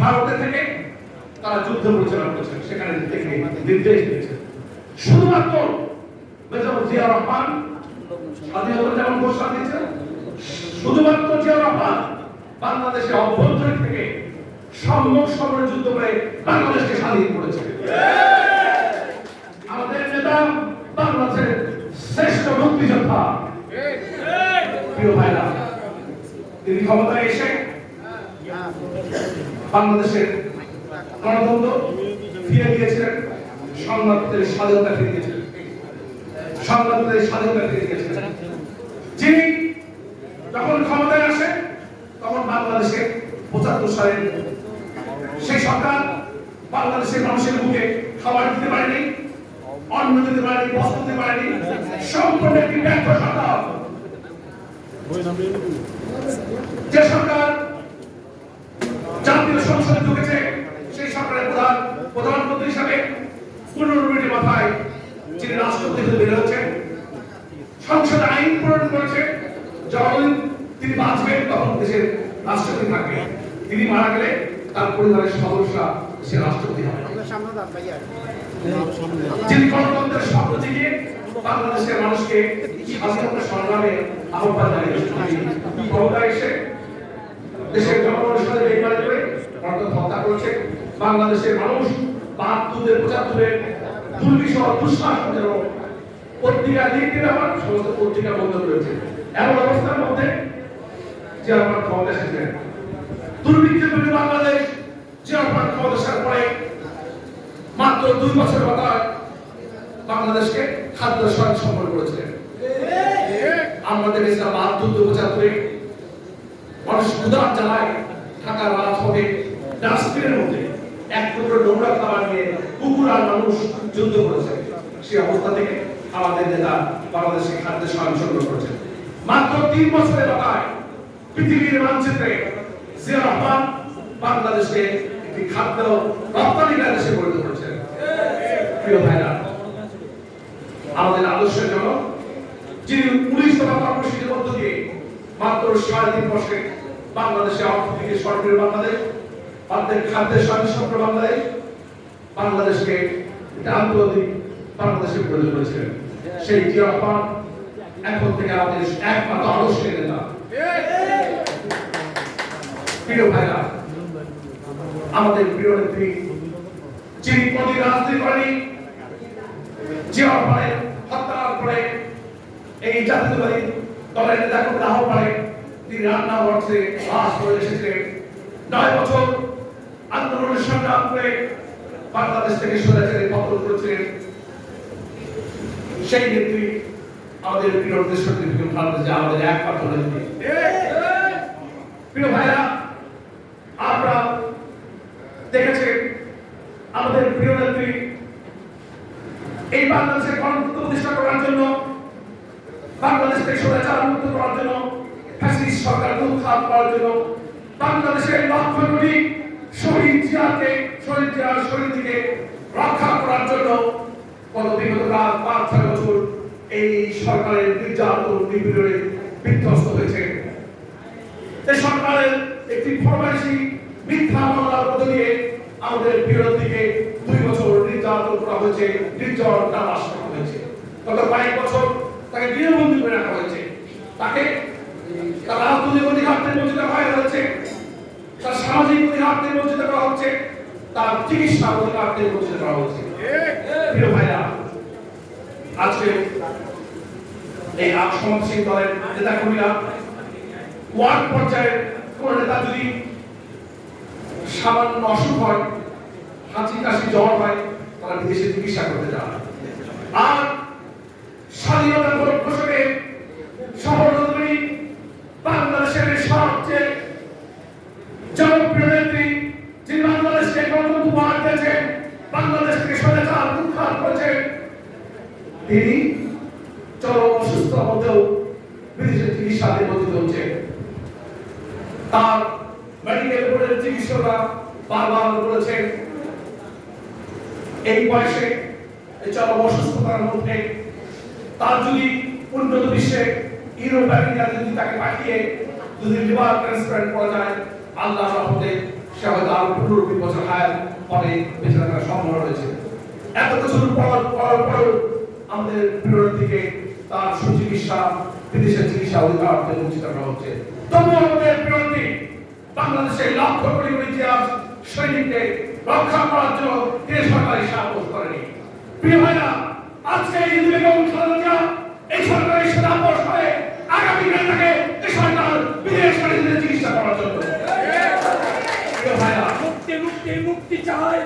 ভারতে থেকে তারা যুদ্ধ পরিচালনা করেছেন, সেখানে থেকে নির্দেশ দিয়েছেন। শুধুমাত্র মেজর জিয়া রহমান স্বাধীনতা যেমন ঘোষণা দিয়েছেন, শুধুমাত্র জিয়া রহমান বাংলাদেশের অভ্যন্তরীণ থেকে সম্মুখ সমরে যুদ্ধ করে বাংলাদেশকে স্বাধীন করেছেন। আমাদের নেতা বাংলাদেশের শ্রেষ্ঠ মুক্তিযোদ্ধা। প্রিয় ভাইরা, তিনি ক্ষমতায় এসে বাংলাদেশের গণতন্ত্র ফিরে দিয়েছিলেন, সংবাদপত্রের স্বাধীনতা ফিরে দিয়েছিলেন, সংবাদপত্রের স্বাধীনতা ফিরে দিয়েছিলেন। যিনি যখন ক্ষমতায় আসে তখন বাংলাদেশে ৭৫ সালে সেই সরকার বাংলাদেশের মানুষের মুখে খাবার দিতে পারেনি, অন্ন দিতে পারেনি, বস্ত্র দিতে পারেনি, সম্পূর্ণ একটি ব্যর্থ সরকার। যে সরকার জাতীয় সংসদে ঢুকেছে, সেই সরকারের প্রধানমন্ত্রী হিসাবে ১৫ মিনিটের মাথায় যিনি রাষ্ট্রপতি হিসেবে বের হচ্ছেন, সংসদে আইন প্রণয়ন করেছে, যখন তিনি বাঁচবেন তখন দেশের রাষ্ট্রপতি থাকবে, তিনি মারা গেলে তার পরিবারের সদস্যরা সে রাষ্ট্রপতি হবে। যিনি গণতন্ত্রের স্বপ্ন জেগে বাংলাদেশের মানুষকে স্বাধীনতা সংগ্রামে আহ্বান জানিয়েছেন, ক্ষমতায় এসে দেশের জনগণের সাথে বেইমানি করে গণতন্ত্র হত্যা করেছে। বাংলাদেশের মানুষ ৭২ ৭৫ দুর্বিষহ দুঃশাসনের পত্রিকা লিখতে আমার সমস্ত পত্রিকা বন্ধ করেছে। এমন অবস্থার মধ্যে যে আমার ক্ষমতা এসেছিলেন, দুর্ভিক্ষের বিরুদ্ধে বাংলাদেশ যে আমার ক্ষমতা আসার পরে মাত্র ২ বছর মাথায় বাংলাদেশকে খাদ্য সরবরাহ করেছিলেন। আমরা দেখেছিলাম ৭২ ৭৫ মানুষ ক্ষুধার জ্বালায় ঢাকার রাজপথে ডাস্টবিনের মধ্যে এক টুকরো নোংরা খাবার নিয়ে কুকুর আর মানুষ যুদ্ধ করেছে। সেই অবস্থা থেকে আমাদের নেতা বাংলাদেশকে খাদ্য সরবরাহ করেছেন। মাত্র ৩ বছরের মাথায় পৃথিবীর মানচিত্রে জিয়া রহমান বাংলাদেশকে একটি খাদ্য রপ্তানিকারী দেশে পরিণত করেছেন। প্রিয় ভাইরা, আমাদের আদর্শের জন্য যিনি ১৯ দফা কর্মসূচির মধ্য দিয়ে মাত্র ৩.৫ বছরে বাংলাদেশের অর্থনীতি সরকারের বাংলাদেশ, অর্ধেক খাদ্যের স্বয়ংসম্পূর্ণ বাংলাদেশ, বাংলাদেশকে আন্তর্জাতিক বাংলাদেশে পরিণত করেছিলেন, সেই জিয়া রহমান এখন থেকে আমাদের একমাত্র আদর্শের নেতা। প্রিয় ভাইরা, আমাদের প্রিয় নেত্রী যিনি কোনদিন রাজনীতি করেনি, জিয়া রহমানের হত্যার পরে এই জাতীয়তাবাদী দলের নেতা না হওয়ার পরে তিনি রান্না বক্সে বাস করে এসেছিলেন। ৯ বছর আন্দোলনের সংগ্রাম করে বাংলাদেশ থেকে স্বৈরাচারী পতন করেছিলেন সেই নেত্রী আমাদের প্রিয় দেশনেত্রী বেগম খালেদা জিয়া, আমাদের একমাত্র নেত্রী। প্রিয় ভাইরা, আমরা দেখেছি আমাদের প্রিয় নেত্রী এই বাংলাদেশের গণতন্ত্র প্রতিষ্ঠা করার জন্য, বাংলাদেশকে স্বৈরাচার মুক্ত করার জন্য, ফ্যাসিস্ট সরকার উৎখাত করার জন্য, বাংলাদেশের লক্ষ কোটি শহীদ জিয়াকে শহীদকে রক্ষা করার জন্য গত বিগত ৫-৬ বছর এই সরকারের নির্যাতন নিপীড়নে বিধ্বস্ত হয়েছে। এই সরকারের একটি ফরমাইশি মিথ্যা মামলার মধ্য দিয়ে আমাদের বিরোধীকে ২ বছর নির্যাতন করা হয়েছে, নির্যাতন তালাশ করা হয়েছে। গত কয়েক বছর তাকে গৃহবন্দী করে রাখা হয়েছে, তাকে তার রাজনৈতিক অধিকার থেকে বঞ্চিত করা হয়েছে, তার সামাজিক অধিকার থেকে বঞ্চিত করা হচ্ছে, তার চিকিৎসা অধিকার থেকে বঞ্চিত করা হচ্ছে। প্রিয় ভাইরা, আজকে এই সমাজসেবী দলের নেতাকর্মীরা ওয়ার্ড পর্যায়ে কোন নেতা যদি সামান্য অসুখ হয়, হাঁচি কাশি জ্বর হয়, তারা বিদেশে চিকিৎসা করতে যান। আর স্বাধীনতা ঘোষণে শহরতলী বাংলাদেশের সবচেয়ে জনপ্রিয় নেত্রী, যিনি বাংলাদেশকে গণতন্ত্র উপহার দিয়েছেন, বাংলাদেশ থেকে স্বৈরাচার উৎখাত করেছেন, তিনি চরম অসুস্থ হতেও বিদেশে চিকিৎসা নির্বাচিত হচ্ছে। তার মেডিকেল বোর্ডের চিকিৎসকরা বারবার বলেছেন এই বয়সে এই চরম অসুস্থতার মধ্যে তার যদি উন্নত বিশ্বে ইউরোপ আমেরিকা যদি তাকে পাঠিয়ে যদি লিভার ট্রান্সপ্লান্ট করা যায়, আল্লাহর রহমতে সে হয়তো আরো 15-20 বছর হায়াত পরে বেঁচে থাকার সম্ভাবনা রয়েছে। এত কিছুর পর আমাদের প্রিয় থেকে তার সুচিকিৎসা বিদেশের চিকিৎসা অধিকার থেকে বঞ্চিত করা হচ্ছে। তবুও আমাদের প্রিয় বাংলাদেশের লক্ষ কোটি কোটি ইতিহাস সৈনিককে রক্ষা করার জন্য তিনি সরকারি সাহস করেনি। প্রিয় ভাইরা, আজকে এই বেগম খালেদা জিয়া এই সরকারের সাথে আপোষ করে আগামী দিনে তাকে এই সরকার বিদেশ পাঠিয়ে চিকিৎসা করার জন্য। প্রিয় ভাইরা, মুক্তি মুক্তি মুক্তি চাই।